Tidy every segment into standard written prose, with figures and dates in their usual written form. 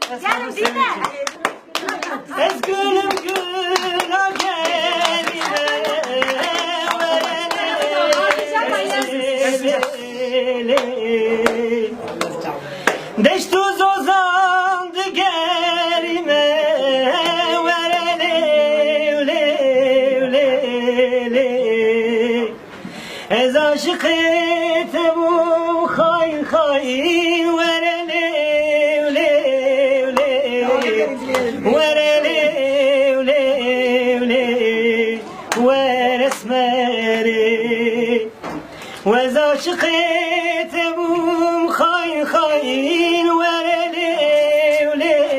Gelin bir de. Ez gülüm güla geline Deştuz ozandı gerime Ez aşık etebum hay hay وز عاشقت بوم خای خاین ورلی ولی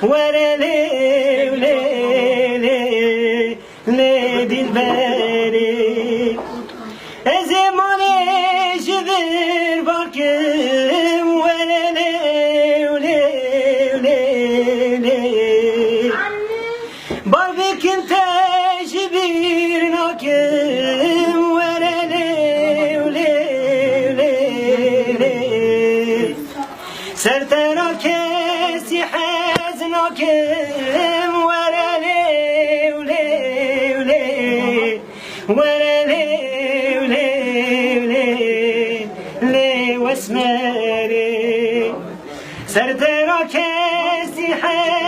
ورلی لی دلبری از مالی جدر باکم ورلی بار بکن تجبیر ناکم سرتنا كسي حزنكم ورلي واسمري سرتنا كسي حزنكم